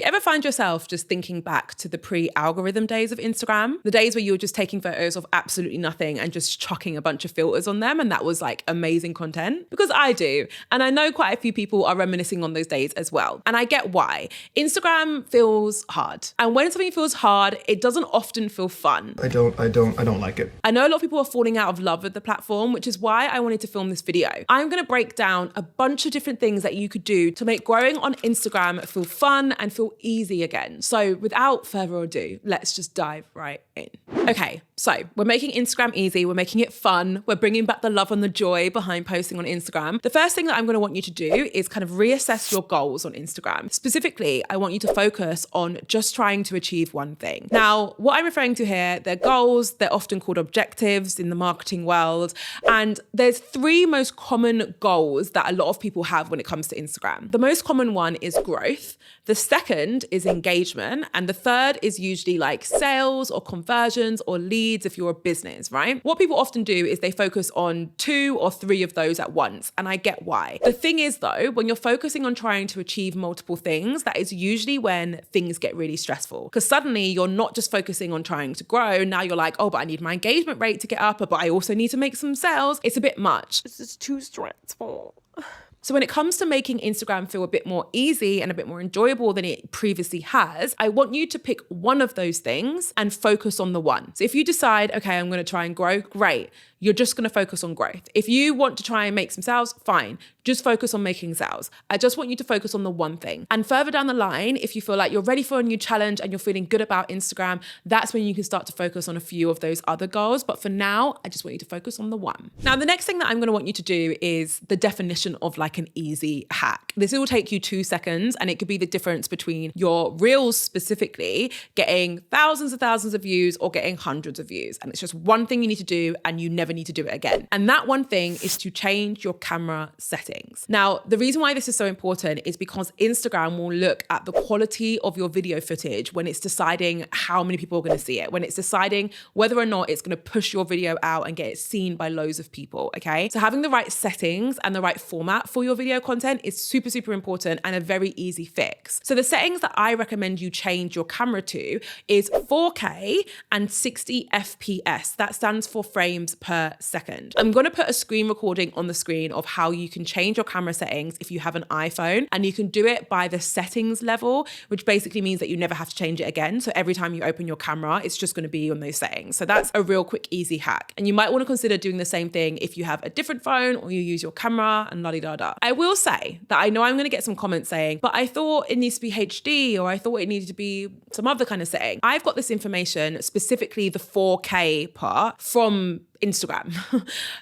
Do you ever find yourself just thinking back to the pre-algorithm days of Instagram? The days where you were just taking photos of absolutely nothing and just chucking a bunch of filters on them, and that was like amazing content? Because I do. And I know quite a few people are reminiscing on those days as well. And I get why. Instagram feels hard. And when something feels hard, it doesn't often feel fun. I don't like it. I know a lot of people are falling out of love with the platform, which is why I wanted to film this video. I'm going to break down a bunch of different things that you could do to make growing on Instagram feel fun and feel easy again. So without further ado, let's just dive right in. Okay, so we're making Instagram easy. We're making it fun. We're bringing back the love and the joy behind posting on Instagram. The first thing that I'm going to want you to do is kind of reassess your goals on Instagram. Specifically, I want you to focus on just trying to achieve one thing. Now, what I'm referring to here, they're goals. They're often called objectives in the marketing world. And there's three most common goals that a lot of people have when it comes to Instagram. The most common one is growth. The second is engagement. And the third is usually like sales or conversions or leads if you're a business, right? What people often do is they focus on 2 or 3 of those at once. And I get why. The thing is though, when you're focusing on trying to achieve multiple things, that is usually when things get really stressful. Because suddenly you're not just focusing on trying to grow. Now you're like, oh, but I need my engagement rate to get up, but I also need to make some sales. It's a bit much. This is too stressful. So when it comes to making Instagram feel a bit more easy and a bit more enjoyable than it previously has, I want you to pick one of those things and focus on the one. So if you decide, okay, I'm going to try and grow, great. You're just going to focus on growth. If you want to try and make some sales, fine. Just focus on making sales. I just want you to focus on the one thing. And further down the line, if you feel like you're ready for a new challenge and you're feeling good about Instagram, that's when you can start to focus on a few of those other goals. But for now, I just want you to focus on the one. Now, the next thing that I'm going to want you to do is the definition of like an easy hack. This will take you 2 seconds, and it could be the difference between your reels specifically getting thousands of views or getting hundreds of views. And it's just one thing you need to do, and you never need to do it again. And that one thing is to change your camera settings. Now, the reason why this is so important is because Instagram will look at the quality of your video footage when it's deciding how many people are going to see it, when it's deciding whether or not it's going to push your video out and get it seen by loads of people, okay? So having the right settings and the right format for your video content is super, super important and a very easy fix. So the settings that I recommend you change your camera to is 4K and 60 FPS. That stands for frames per second. I'm going to put a screen recording on the screen of how you can change your camera settings if you have an iPhone, and you can do it by the settings level, which basically means that you never have to change it again. So every time you open your camera, it's just going to be on those settings. So that's a real quick, easy hack. And you might want to consider doing the same thing if you have a different phone or you use your camera and la-di-da-da. I will say that I know I'm going to get some comments saying, but I thought it needs to be HD, or I thought it needed to be some other kind of setting. I've got this information, specifically the 4K part, from Instagram,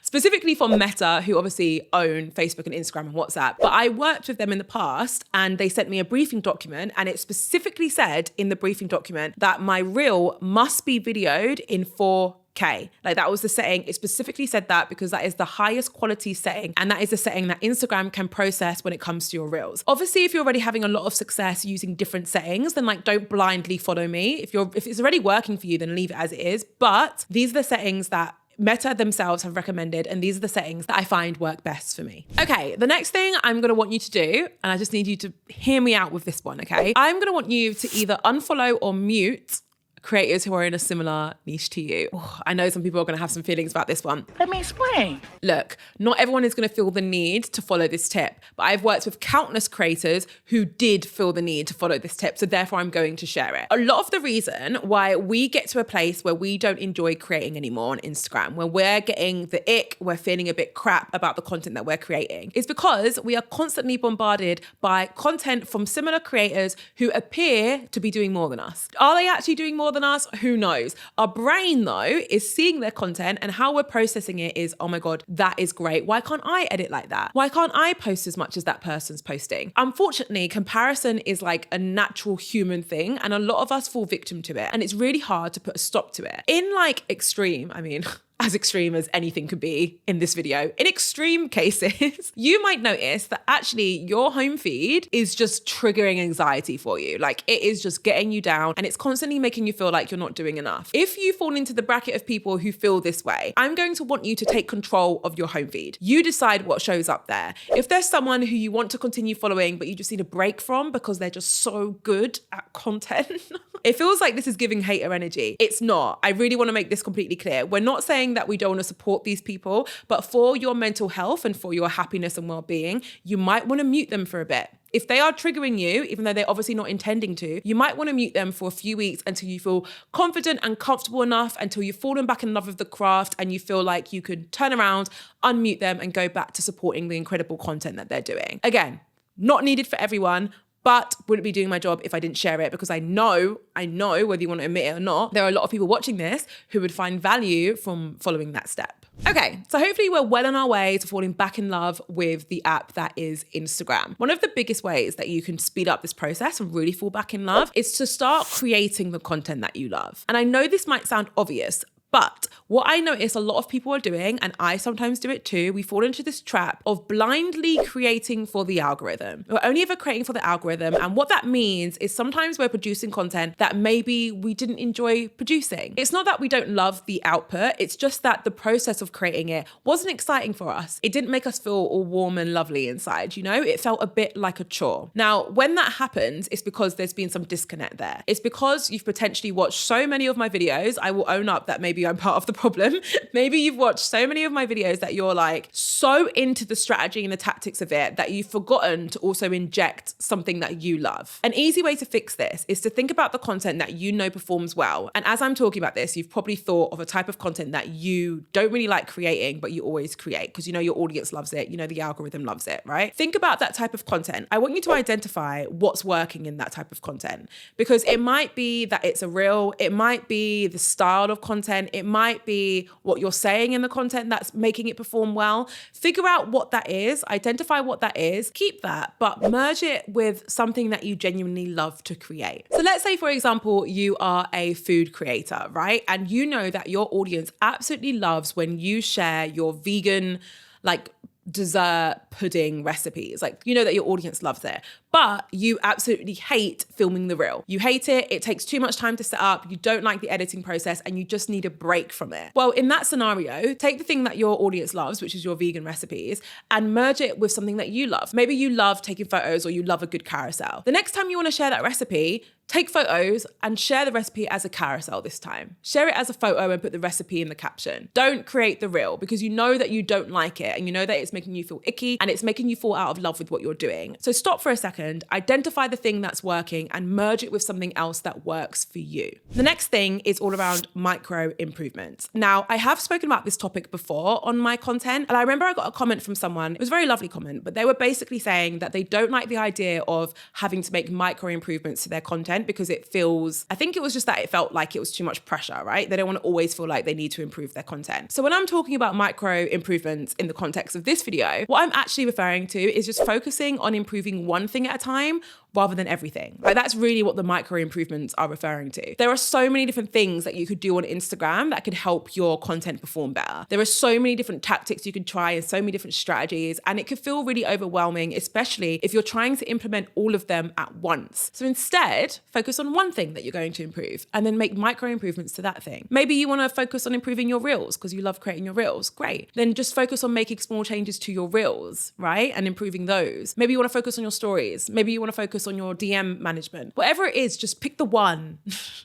specifically from Meta, who obviously own Facebook and Instagram and WhatsApp. But I worked with them in the past and they sent me a briefing document, and it specifically said in the briefing document that my reel must be videoed in 4K. Like that was the setting. It specifically said that because that is the highest quality setting, and that is the setting that Instagram can process when it comes to your reels. Obviously, if you're already having a lot of success using different settings, then like don't blindly follow me. If it's already working for you, then leave it as it is. But these are the settings that Meta themselves have recommended, and these are the settings that I find work best for me. Okay, the next thing I'm gonna want you to do, and I just need you to hear me out with this one, okay? I'm gonna want you to either unfollow or mute creators who are in a similar niche to you. Oh, I know some people are going to have some feelings about this one. Let me explain. Look, not everyone is going to feel the need to follow this tip, but I've worked with countless creators who did feel the need to follow this tip, so therefore I'm going to share it. A lot of the reason why we get to a place where we don't enjoy creating anymore on Instagram, where we're getting the ick, we're feeling a bit crap about the content that we're creating, is because we are constantly bombarded by content from similar creators who appear to be doing more than us. Are they actually doing more than us? Who knows? Our brain though is seeing their content, and how we're processing it is, oh my God, that is great. Why can't I edit like that? Why can't I post as much as that person's posting? Unfortunately, comparison is like a natural human thing, and a lot of us fall victim to it, and it's really hard to put a stop to it. In like extreme, I mean, as extreme as anything could be in this video. In extreme cases, you might notice that actually your home feed is just triggering anxiety for you. Like it is just getting you down and it's constantly making you feel like you're not doing enough. If you fall into the bracket of people who feel this way, I'm going to want you to take control of your home feed. You decide what shows up there. If there's someone who you want to continue following, but you just need a break from because they're just so good at content, it feels like this is giving hater energy. It's not. I really want to make this completely clear. We're not saying that we don't want to support these people, but for your mental health and for your happiness and well-being, you might want to mute them for a bit. If they are triggering you, even though they're obviously not intending to, you might want to mute them for a few weeks until you feel confident and comfortable enough, until you've fallen back in love with the craft and you feel like you could turn around, unmute them and go back to supporting the incredible content that they're doing. Again, not needed for everyone, but wouldn't be doing my job if I didn't share it, because I know, whether you want to admit it or not, there are a lot of people watching this who would find value from following that step. Okay, so hopefully we're well on our way to falling back in love with the app that is Instagram. One of the biggest ways that you can speed up this process and really fall back in love is to start creating the content that you love. And I know this might sound obvious, but what I notice a lot of people are doing, and I sometimes do it too, we fall into this trap of blindly creating for the algorithm. We're only ever creating for the algorithm. And what that means is sometimes we're producing content that maybe we didn't enjoy producing. It's not that we don't love the output. It's just that the process of creating it wasn't exciting for us. It didn't make us feel all warm and lovely inside, you know? It felt a bit like a chore. Now, when that happens, it's because there's been some disconnect there. It's because you've potentially watched so many of my videos. I will own up that maybe I'm part of the problem. Maybe you've watched so many of my videos that you're like so into the strategy and the tactics of it that you've forgotten to also inject something that you love. An easy way to fix this is to think about the content that you know performs well. And as I'm talking about this, you've probably thought of a type of content that you don't really like creating, but you always create because you know your audience loves it, you know the algorithm loves it, right? Think about that type of content. I want you to identify what's working in that type of content, because it might be that it's a reel, it might be the style of content, it might be what you're saying in the content that's making it perform well. Figure out what that is, identify what that is, keep that, but merge it with something that you genuinely love to create. So let's say, for example, you are a food creator, right? And you know that your audience absolutely loves when you share your vegan, like, dessert pudding recipes. Like, you know that your audience loves it, but you absolutely hate filming the reel. You hate it. It takes too much time to set up. You don't like the editing process and you just need a break from it. Well, in that scenario, take the thing that your audience loves, which is your vegan recipes, and merge it with something that you love. Maybe you love taking photos or you love a good carousel. The next time you want to share that recipe, take photos and share the recipe as a carousel this time. Share it as a photo and put the recipe in the caption. Don't create the reel because you know that you don't like it and you know that it's making you feel icky and it's making you fall out of love with what you're doing. So stop for a second, identify the thing that's working and merge it with something else that works for you. The next thing is all around micro improvements. Now, I have spoken about this topic before on my content, and I remember I got a comment from someone, it was a very lovely comment, but they were basically saying that they don't like the idea of having to make micro improvements to their content because it feels, I think it was just that it felt like it was too much pressure, right? They don't want to always feel like they need to improve their content. So when I'm talking about micro improvements in the context of this video, what I'm actually referring to is just focusing on improving one thing at a time rather than everything. Like, that's really what the micro improvements are referring to. There are so many different things that you could do on Instagram that could help your content perform better. There are so many different tactics you could try and so many different strategies, and it could feel really overwhelming, especially if you're trying to implement all of them at once. So instead, focus on one thing that you're going to improve and then make micro improvements to that thing. Maybe you want to focus on improving your reels because you love creating your reels. Great. Then just focus on making small changes to your reels, right? And improving those. Maybe you want to focus on your stories. Maybe you want to focus on your DM management. Whatever it is, just pick the one.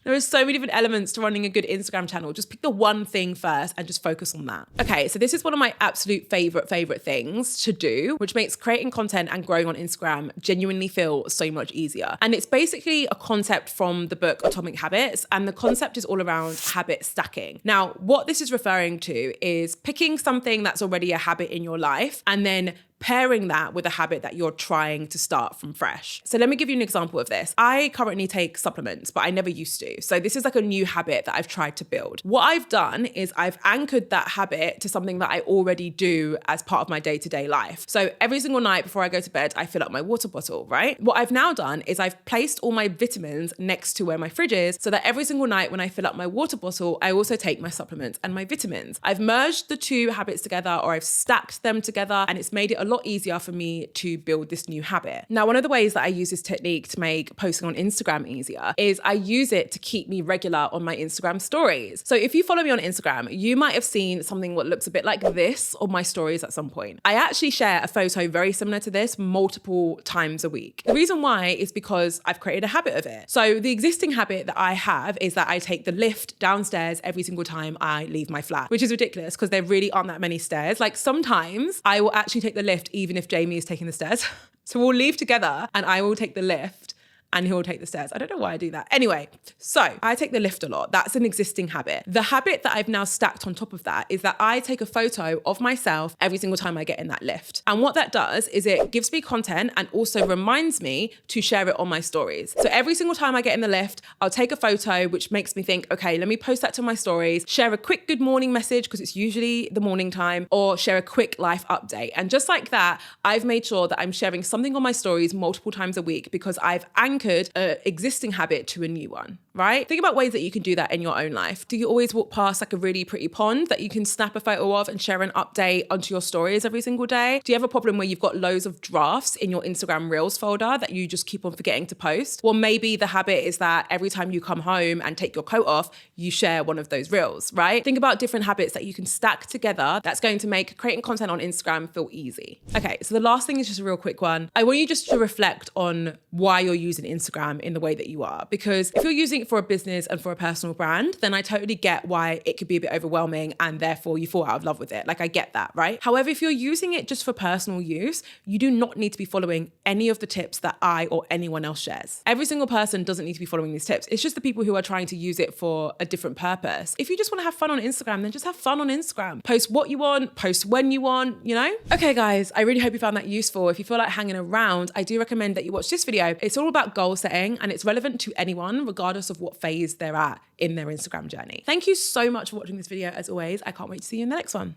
There are so many different elements to running a good Instagram channel. Just pick the one thing first and just focus on that. Okay, so this is one of my absolute favorite things to do, which makes creating content and growing on Instagram genuinely feel so much easier. And it's basically a concept from the book Atomic Habits, and the concept is all around habit stacking. Now, what this is referring to is picking something that's already a habit in your life and then pairing that with a habit that you're trying to start from fresh. So let me give you an example of this. I currently take supplements, but I never used to. So this is like a new habit that I've tried to build. What I've done is I've anchored that habit to something that I already do as part of my day-to-day life. So every single night before I go to bed, I fill up my water bottle, right? What I've now done is I've placed all my vitamins next to where my fridge is so that every single night when I fill up my water bottle, I also take my supplements and my vitamins. I've merged the two habits together, or I've stacked them together, and it's made it a lot easier for me to build this new habit. Now, one of the ways that I use this technique to make posting on Instagram easier is I use it to keep me regular on my Instagram stories. So if you follow me on Instagram, you might have seen something that looks a bit like this on my stories at some point. I actually share a photo very similar to this multiple times a week. The reason why is because I've created a habit of it. So the existing habit that I have is that I take the lift downstairs every single time I leave my flat, which is ridiculous because there really aren't that many stairs. Like sometimes I will actually take the lift even if Jamie is taking the stairs. So we'll leave together and I will take the lift and he'll take the stairs. I don't know why I do that. Anyway, so I take the lift a lot. That's an existing habit. The habit that I've now stacked on top of that is that I take a photo of myself every single time I get in that lift. And what that does is it gives me content and also reminds me to share it on my stories. So every single time I get in the lift, I'll take a photo, which makes me think, okay, let me post that to my stories, share a quick good morning message because it's usually the morning time, or share a quick life update. And just like that, I've made sure that I'm sharing something on my stories multiple times a week because I've anchored an existing habit to a new one, right? Think about ways that you can do that in your own life. Do you always walk past like a really pretty pond that you can snap a photo of and share an update onto your stories every single day? Do you have a problem where you've got loads of drafts in your Instagram Reels folder that you just keep on forgetting to post? Well, maybe the habit is that every time you come home and take your coat off, you share one of those Reels, right? Think about different habits that you can stack together that's going to make creating content on Instagram feel easy. Okay, so the last thing is just a real quick one. I want you just to reflect on why you're using Instagram in the way that you are. Because if you're using it for a business and for a personal brand, then I totally get why it could be a bit overwhelming and therefore you fall out of love with it. Like I get that, right? However, if you're using it just for personal use, you do not need to be following any of the tips that I or anyone else shares. Every single person doesn't need to be following these tips. It's just the people who are trying to use it for a different purpose. If you just want to have fun on Instagram, then just have fun on Instagram. Post what you want, post when you want, you know? Okay, guys, I really hope you found that useful. If you feel like hanging around, I do recommend that you watch this video. It's all about goal setting and it's relevant to anyone, regardless of what phase they're at in their Instagram journey. Thank you so much for watching this video. As always, I can't wait to see you in the next one.